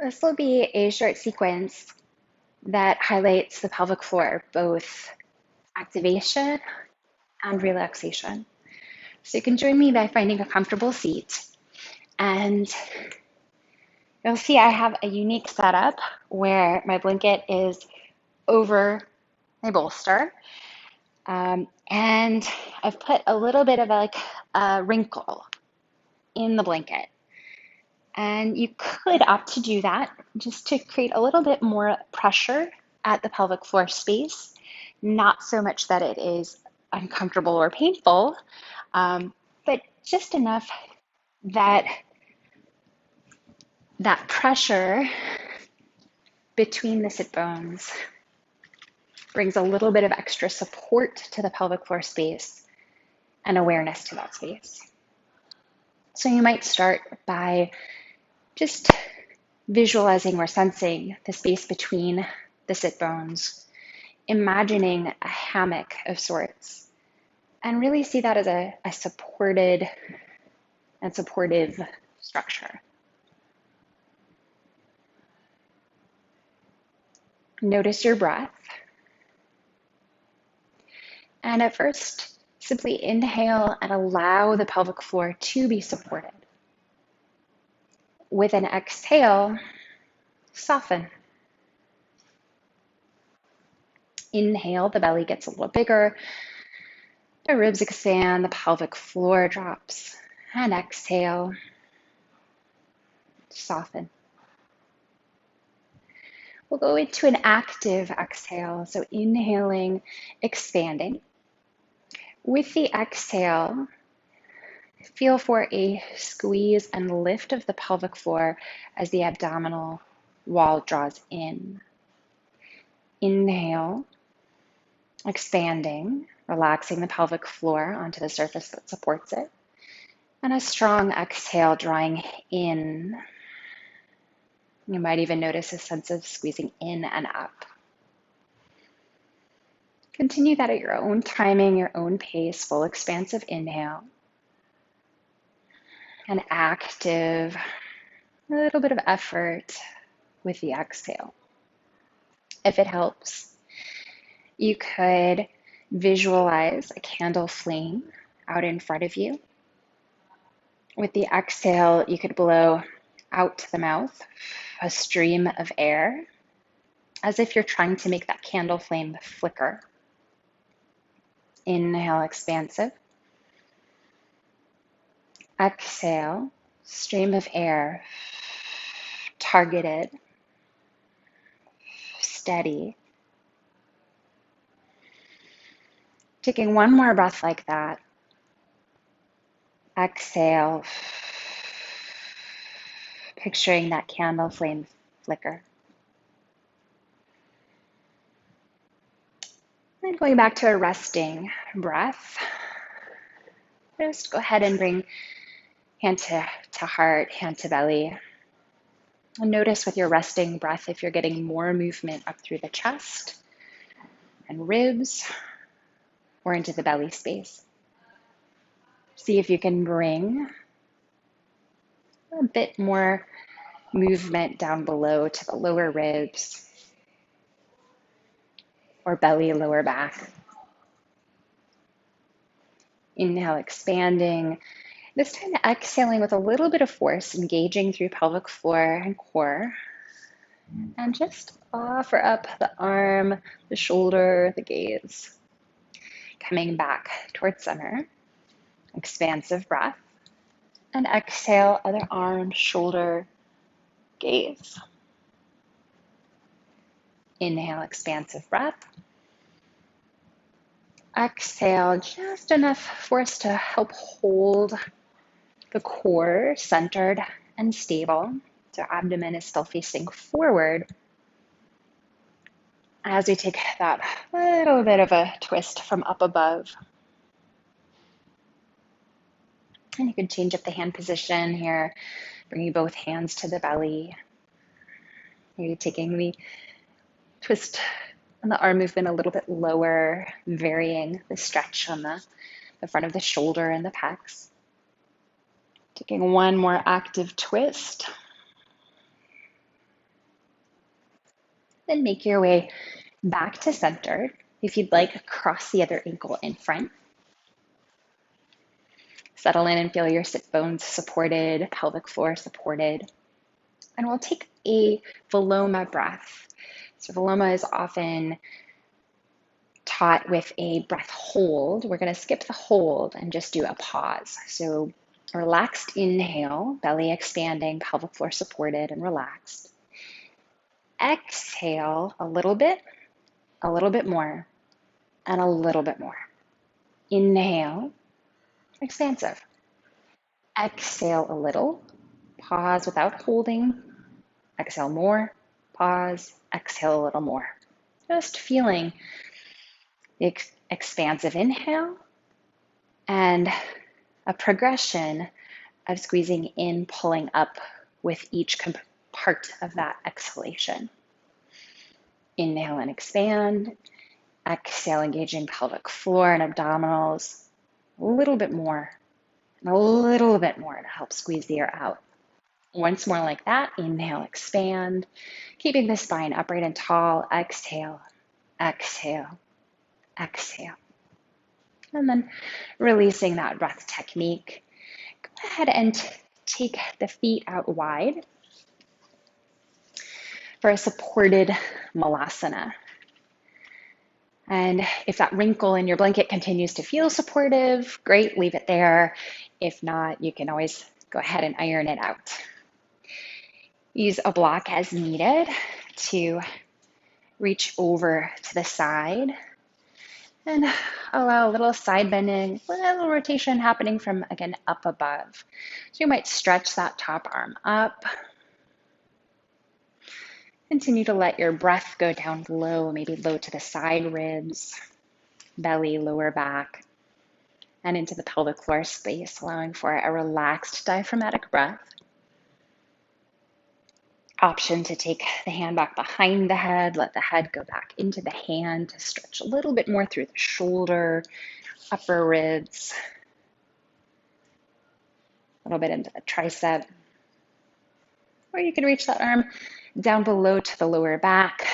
This will be a short sequence that highlights the pelvic floor, both activation and relaxation. So you can join me by finding a comfortable seat. And you'll see I have a unique setup where my blanket is over my bolster. And I've put a little bit of a wrinkle in the blanket. And you could opt to do that just to create a little bit more pressure at the pelvic floor space, not so much that it is uncomfortable or painful, but just enough that that pressure between the sit bones brings a little bit of extra support to the pelvic floor space and awareness to that space. So you might start by just visualizing or sensing the space between the sit bones, imagining a hammock of sorts, and really see that as a supported and supportive structure. Notice your breath. And at first, simply inhale and allow the pelvic floor to be supported. With an exhale, soften. Inhale, the belly gets a little bigger, the ribs expand, the pelvic floor drops. And exhale, soften. We'll go into an active exhale, so inhaling, expanding. With the exhale, feel for a squeeze and lift of the pelvic floor as the abdominal wall draws in. Inhale, expanding, relaxing the pelvic floor onto the surface that supports it. And a strong exhale, drawing in. You might even notice a sense of squeezing in and up. Continue that at your own timing, your own pace, full expansive inhale. And active, a little bit of effort with the exhale. If it helps, you could visualize a candle flame out in front of you. With the exhale, you could blow out to the mouth a stream of air, as if you're trying to make that candle flame flicker. Inhale, expansive. Exhale, stream of air, targeted, steady. Taking one more breath like that. Exhale, picturing that candle flame flicker. And going back to a resting breath, just go ahead and bring hand to heart, hand to belly. And notice with your resting breath if you're getting more movement up through the chest and ribs or into the belly space. See if you can bring a bit more movement down below to the lower ribs or belly, lower back. Inhale, expanding. This time exhaling with a little bit of force, engaging through pelvic floor and core. And just offer up the arm, the shoulder, the gaze. Coming back towards center. Expansive breath. And exhale, other arm, shoulder, gaze. Inhale, expansive breath. Exhale, just enough force to help hold the core centered and stable. So abdomen is still facing forward. As we take that little bit of a twist from up above. And you can change up the hand position here, bringing both hands to the belly. Maybe taking the twist and the arm movement a little bit lower, varying the stretch on the front of the shoulder and the pecs. Taking one more active twist. Then make your way back to center. If you'd like, cross the other ankle in front. Settle in and feel your sit bones supported, pelvic floor supported. And we'll take a Viloma breath. So Viloma is often taught with a breath hold. We're going to skip the hold and just do a pause. So relaxed inhale, belly expanding, pelvic floor supported and relaxed. Exhale a little bit more, and a little bit more. Inhale, expansive. Exhale a little, pause without holding. Exhale more, pause, exhale a little more. Just feeling the expansive inhale and a progression of squeezing in, pulling up with each part of that exhalation. Inhale and expand. Exhale, engaging pelvic floor and abdominals. A little bit more, and a little bit more to help squeeze the air out. Once more like that. Inhale, expand. Keeping the spine upright and tall. Exhale, exhale, exhale. And then releasing that breath technique. Go ahead and take the feet out wide for a supported malasana. And if that wrinkle in your blanket continues to feel supportive, great, leave it there. If not, you can always go ahead and iron it out. Use a block as needed to reach over to the side and allow a little side bending, a little rotation happening from, again, up above. So you might stretch that top arm up. Continue to let your breath go down low, maybe low to the side ribs, belly, lower back, and into the pelvic floor space, allowing for a relaxed diaphragmatic breath. Option to take the hand back behind the head, let the head go back into the hand to stretch a little bit more through the shoulder, upper ribs, a little bit into the tricep. Or you can reach that arm down below to the lower back.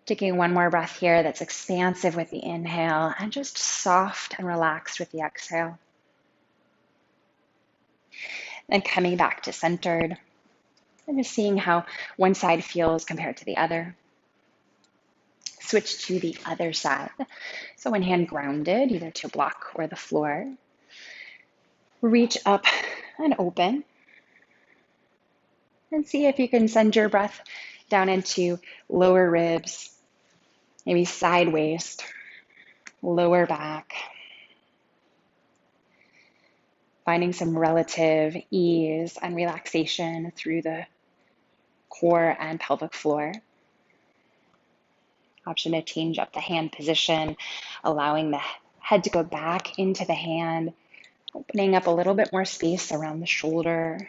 Taking one more breath here that's expansive with the inhale and just soft and relaxed with the exhale. Then coming back to centered and just seeing how one side feels compared to the other. Switch to the other side. So one hand grounded, either to a block or the floor. Reach up and open. And see if you can send your breath down into lower ribs, maybe side waist, lower back. Finding some relative ease and relaxation through the core and pelvic floor. Option to change up the hand position, allowing the head to go back into the hand, opening up a little bit more space around the shoulder.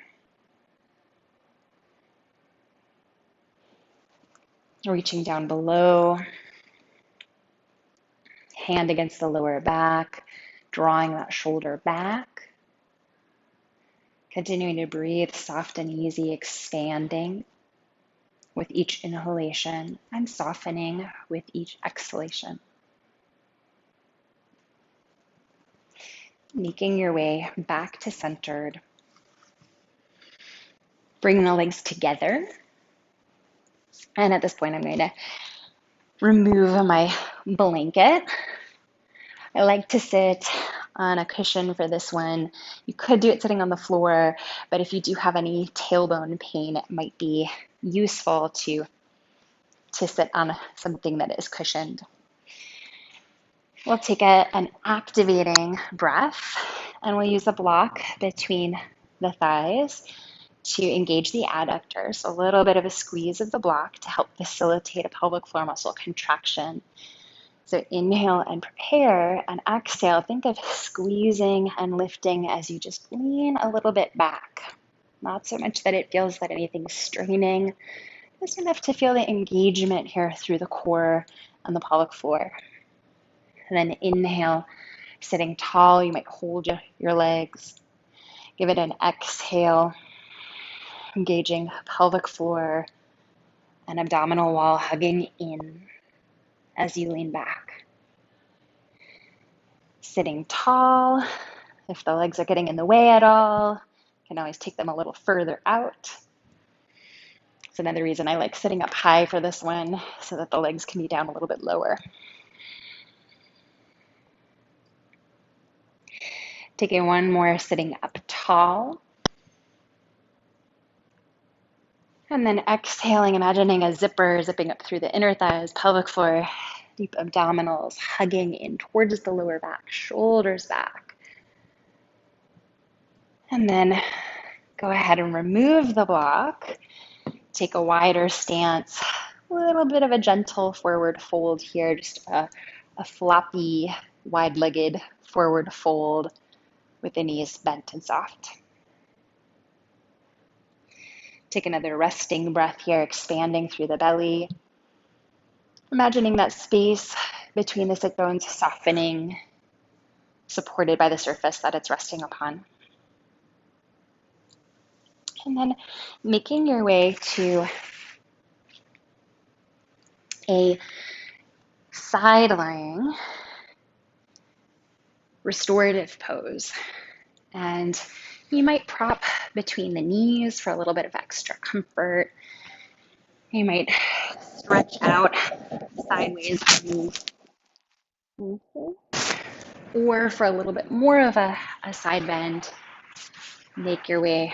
Reaching down below, hand against the lower back, drawing that shoulder back. Continuing to breathe soft and easy, expanding with each inhalation and softening with each exhalation. Making your way back to centered. Bring the legs together. And at this point, I'm going to remove my blanket. I like to sit on a cushion for this one. You could do it sitting on the floor, but if you do have any tailbone pain, it might be useful to sit on something that is cushioned. We'll take an activating breath, and we'll use a block between the thighs to engage the adductors. So a little bit of a squeeze of the block to help facilitate a pelvic floor muscle contraction. So inhale and prepare, and exhale. Think of squeezing and lifting as you just lean a little bit back. Not so much that it feels that anything's straining, just enough to feel the engagement here through the core and the pelvic floor. And then inhale, sitting tall. You might hold your legs. Give it an exhale, engaging pelvic floor, and abdominal wall hugging in as you lean back. Sitting tall. If the legs are getting in the way at all, you can always take them a little further out. It's another reason I like sitting up high for this one, so that the legs can be down a little bit lower. Taking one more sitting up tall. And then exhaling, imagining a zipper zipping up through the inner thighs, pelvic floor, deep abdominals, hugging in towards the lower back, shoulders back. And then go ahead and remove the block. Take a wider stance, a little bit of a gentle forward fold here, just a floppy, wide-legged forward fold with the knees bent and soft. Take another resting breath here, expanding through the belly. Imagining that space between the sit bones softening, supported by the surface that it's resting upon. And then making your way to a side-lying restorative pose. And you might prop between the knees for a little bit of extra comfort. You might stretch out sideways. Or for a little bit more of a side bend, make your way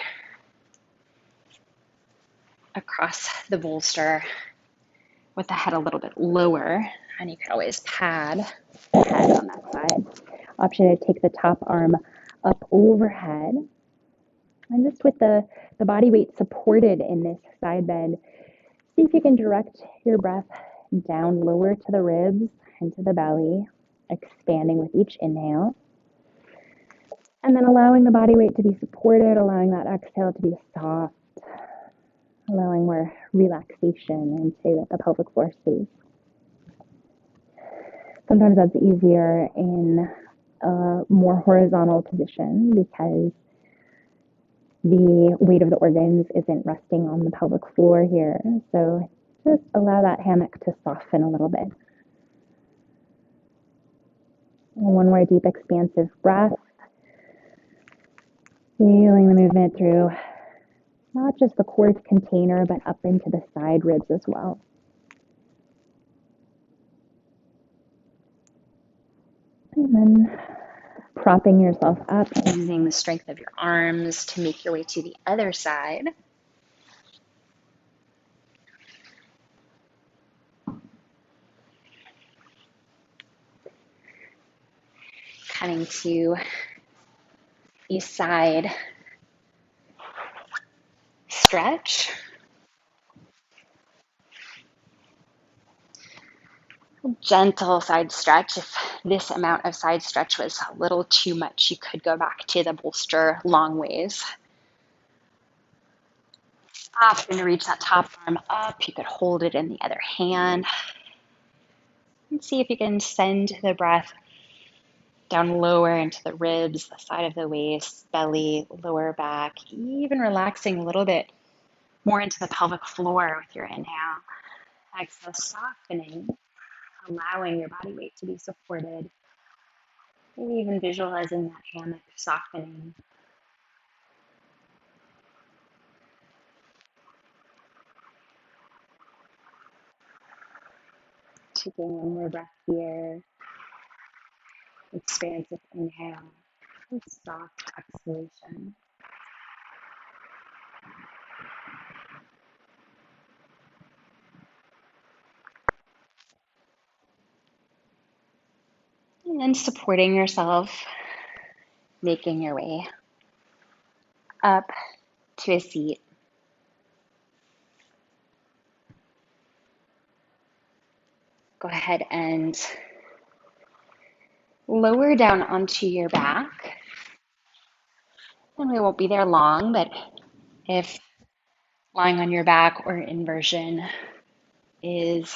across the bolster with the head a little bit lower. And you can always pad the head on that side. Option to take the top arm up overhead. And just with the body weight supported in this side bend, see if you can direct your breath down lower to the ribs and to the belly, expanding with each inhale. And then allowing the body weight to be supported, allowing that exhale to be soft, allowing more relaxation into the pelvic floor space. Sometimes that's easier in a more horizontal position because the weight of the organs isn't resting on the pelvic floor here. So just allow that hammock to soften a little bit. And one more deep expansive breath. Feeling the movement through not just the core container, but up into the side ribs as well. And then propping yourself up, using the strength of your arms to make your way to the other side. Coming to a side stretch. Gentle side stretch. If this amount of side stretch was a little too much, you could go back to the bolster long ways. Often to reach that top arm up, you could hold it in the other hand. And see if you can send the breath down lower into the ribs, the side of the waist, belly, lower back, even relaxing a little bit more into the pelvic floor with your inhale. Exhale, softening, allowing your body weight to be supported. Maybe even visualizing that hammock softening. Taking one more breath here. Expansive inhale and soft exhalation. And then supporting yourself, making your way up to a seat. Go ahead and lower down onto your back. And we won't be there long, but if lying on your back or inversion is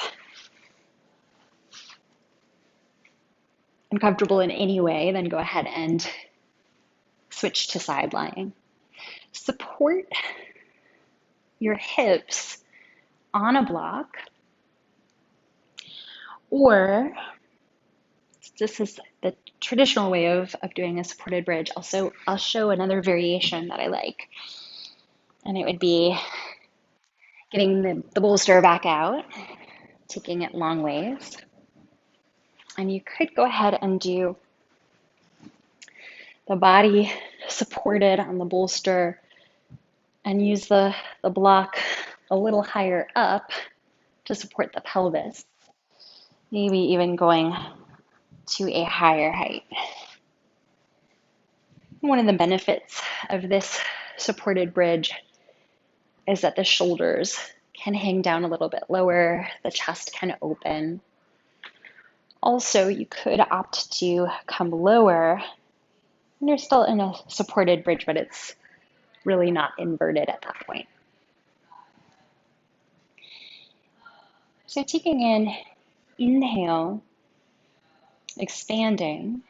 uncomfortable in any way, then go ahead and switch to side lying. Support your hips on a block, or this is the traditional way of doing a supported bridge. Also, I'll show another variation that I like, and it would be getting the bolster back out, taking it long ways. And you could go ahead and do the body supported on the bolster and use the block a little higher up to support the pelvis. Maybe even going to a higher height. One of the benefits of this supported bridge is that the shoulders can hang down a little bit lower, the chest can open. Also, you could opt to come lower, and you're still in a supported bridge, but it's really not inverted at that point. So taking in, inhale, expanding.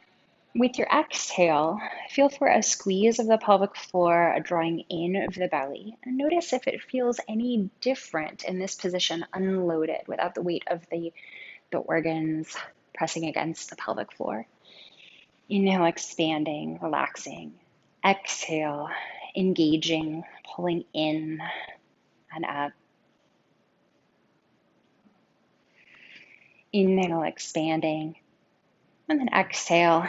With your exhale, feel for a squeeze of the pelvic floor, a drawing in of the belly, and notice if it feels any different in this position, unloaded, without the weight of the organs pressing against the pelvic floor. Inhale, expanding, relaxing. Exhale, engaging, pulling in and up. Inhale, expanding, and then exhale,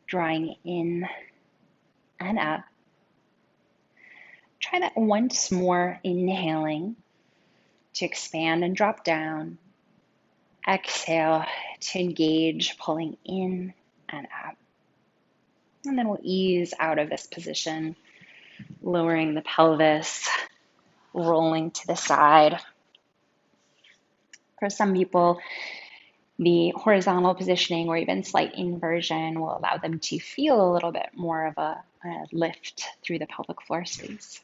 drawing in and up. Try that once more, inhaling to expand and drop down. Exhale to engage, pulling in and up. And then we'll ease out of this position, lowering the pelvis, rolling to the side. For some people, the horizontal positioning or even slight inversion will allow them to feel a little bit more of a lift through the pelvic floor space.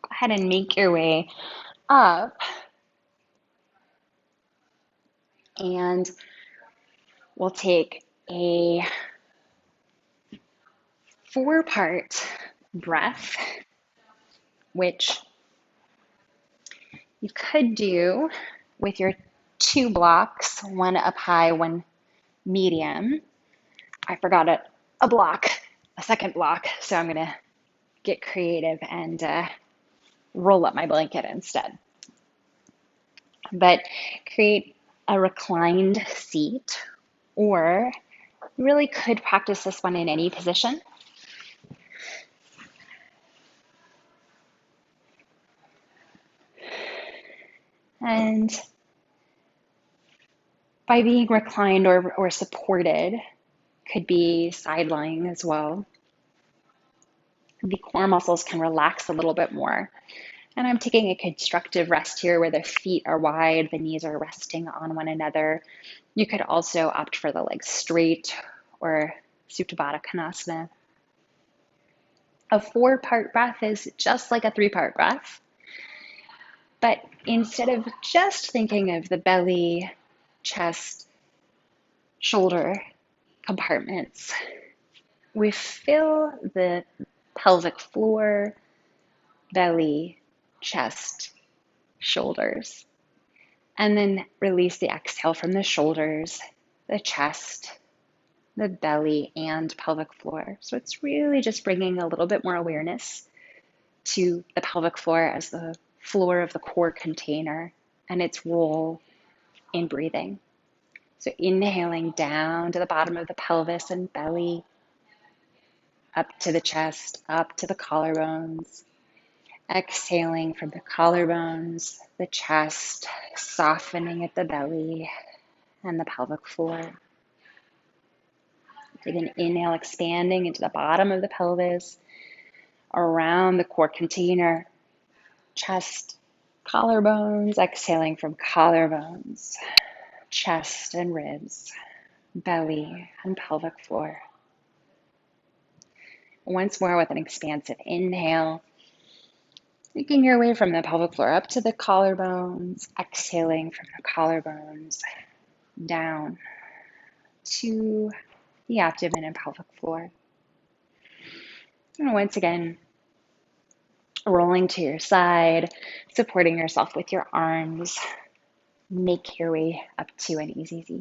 Go ahead and make your way up, and we'll take a 4-part breath, which you could do with your 2 blocks, one up high, one medium. I forgot a second block, so I'm gonna get creative and roll up my blanket instead. But create a reclined seat, or you really could practice this one in any position. And by being reclined or supported, could be side lying as well, the core muscles can relax a little bit more. And I'm taking a constructive rest here where the feet are wide, the knees are resting on one another. You could also opt for the legs straight or Supta Baddha Konasana. A 4-part breath is just like a 3-part breath, but instead of just thinking of the belly, chest, shoulder compartments, we fill the pelvic floor, belly, chest, shoulders, and then release the exhale from the shoulders, the chest, the belly, and pelvic floor. So it's really just bringing a little bit more awareness to the pelvic floor as the floor of the core container and its role in breathing. So inhaling down to the bottom of the pelvis and belly, up to the chest, up to the collarbones. Exhaling from the collarbones, the chest, softening at the belly and the pelvic floor. Take an inhale, expanding into the bottom of the pelvis, around the core container, chest, collarbones, exhaling from collarbones, chest and ribs, belly and pelvic floor. Once more with an expansive inhale, making your way from the pelvic floor up to the collarbones, exhaling from the collarbones, down to the abdomen and pelvic floor. And once again, rolling to your side, supporting yourself with your arms. Make your way up to an easy seat.